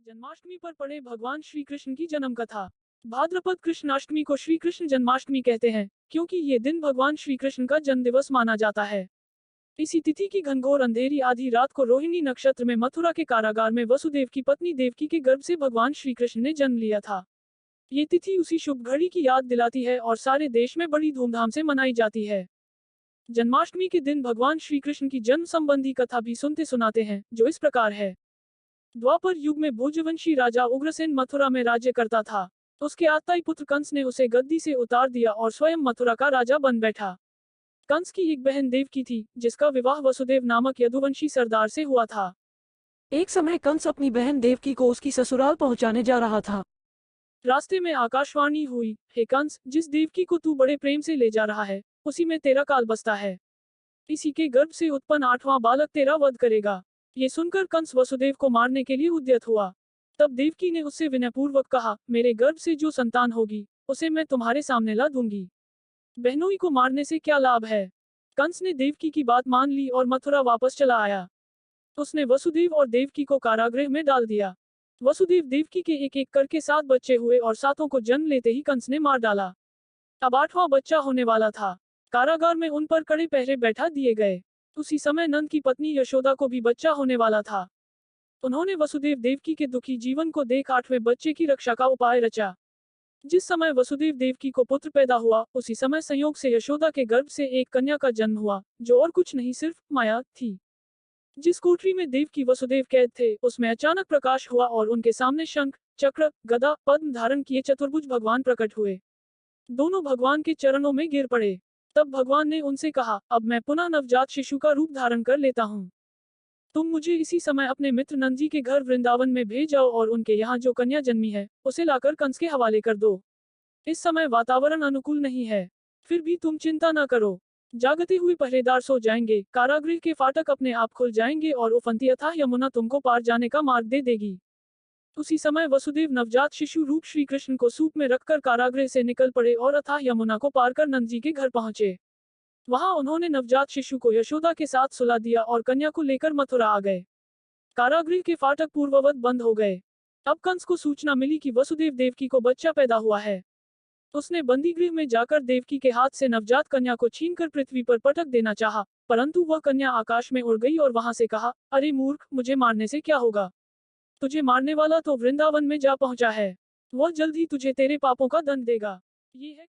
जन्माष्टमी पर पढ़े भगवान श्री कृष्ण की जन्म कथा। भाद्रपद कृष्णाष्टमी को श्री कृष्ण जन्माष्टमी कहते हैं, क्योंकि ये दिन भगवान श्री कृष्ण का जन्म दिवस माना जाता है। इसी तिथि की घनघोर अंधेरी आधी रात को रोहिणी नक्षत्र में मथुरा के कारागार में वसुदेव की पत्नी देवकी के गर्भ से भगवान श्री कृष्ण ने जन्म लिया था। ये तिथि उसी शुभ घड़ी की याद दिलाती है और सारे देश में बड़ी धूमधाम से मनाई जाती है। जन्माष्टमी के दिन भगवान श्री कृष्ण की जन्म संबंधी कथा भी सुनते सुनाते हैं, जो इस प्रकार है। द्वापर युग में भोजवंशी राजा उग्रसेन मथुरा में राज्य करता था। उसके आताई पुत्र कंस ने उसे गद्दी से उतार दिया और स्वयं मथुरा का राजा बन बैठा। कंस की एक बहन देवकी थी, जिसका विवाह वसुदेव नामक यदुवंशी सरदार से हुआ था। एक समय कंस अपनी बहन देवकी को उसकी ससुराल पहुंचाने जा रहा था। रास्ते में आकाशवाणी हुई, हे कंस, जिस देवकी को तू बड़े प्रेम से ले जा रहा है, उसी में तेरा काल बसता है। इसी के गर्भ से उत्पन्न 8वां बालक तेरा वध करेगा। ये सुनकर कंस वसुदेव को मारने के लिए उद्यत हुआ। तब देवकी ने उससे विनयपूर्वक कहा, मेरे गर्भ से जो संतान होगी, उसे मैं तुम्हारे सामने ला दूंगी। बहनोई को मारने से क्या लाभ है। कंस ने देवकी की बात मान ली और मथुरा वापस चला आया। उसने वसुदेव और देवकी को कारागृह में डाल दिया। वसुदेव देवकी के एक एक करके 7 बच्चे हुए और 7 को जन्म लेते ही कंस ने मार डाला। अब 8वां बच्चा होने वाला था। कारागार में उन पर कड़े पहरे बैठा दिए गए। उसी समय नंद की पत्नी यशोदा को भी बच्चा होने वाला था। उन्होंने वसुदेव देवकी के दुखी जीवन को देख 8वें बच्चे की रक्षा का उपाय रचा। जिस समय वसुदेव देवकी को पुत्र पैदा हुआ, उसी समय संयोग से यशोदा के गर्भ से एक कन्या का जन्म हुआ, जो और कुछ नहीं सिर्फ माया थी। जिस कोठरी में देवकी वसुदेव कैद थे, उसमें अचानक प्रकाश हुआ और उनके सामने शंख, चक्र, गदा, पद्म धारण किए चतुर्भुज भगवान प्रकट हुए। दोनों भगवान के चरणों में गिर पड़े। तब भगवान ने उनसे कहा, अब मैं पुनः नवजात शिशु का रूप धारण कर लेता हूँ। तुम मुझे इसी समय अपने मित्र नंद जी के घर वृंदावन में भेज जाओ और उनके यहाँ जो कन्या जन्मी है, उसे लाकर कंस के हवाले कर दो। इस समय वातावरण अनुकूल नहीं है, फिर भी तुम चिंता न करो। जागते हुए पहरेदार सो जाएंगे, कारागृह के फाटक अपने आप खुल जाएंगे और उफनती अथाह यमुना तुमको पार जाने का मार्ग दे देगी। उसी समय वसुदेव नवजात शिशु रूप श्री कृष्ण को सूप में रखकर कारागृह से निकल पड़े और अथाह यमुना को पार कर नंद जी के घर पहुंचे। वहां उन्होंने नवजात शिशु को यशोदा के साथ सुला दिया और कन्या को लेकर मथुरा आ गए। कारागृह के फाटक पूर्ववत बंद हो गए। अब कंस को सूचना मिली कि वसुदेव देवकी को बच्चा पैदा हुआ है। उसने बंदीगृह में जाकर देवकी के हाथ से नवजात कन्या को छीनकर पृथ्वी पर पटक देना चाहा, परंतु वह कन्या आकाश में उड़ गई और वहां से कहा, अरे मूर्ख, मुझे मारने से क्या होगा। तुझे मारने वाला तो वृंदावन में जा पहुंचा है। वह जल्द ही तुझे तेरे पापों का दंड देगा। ये है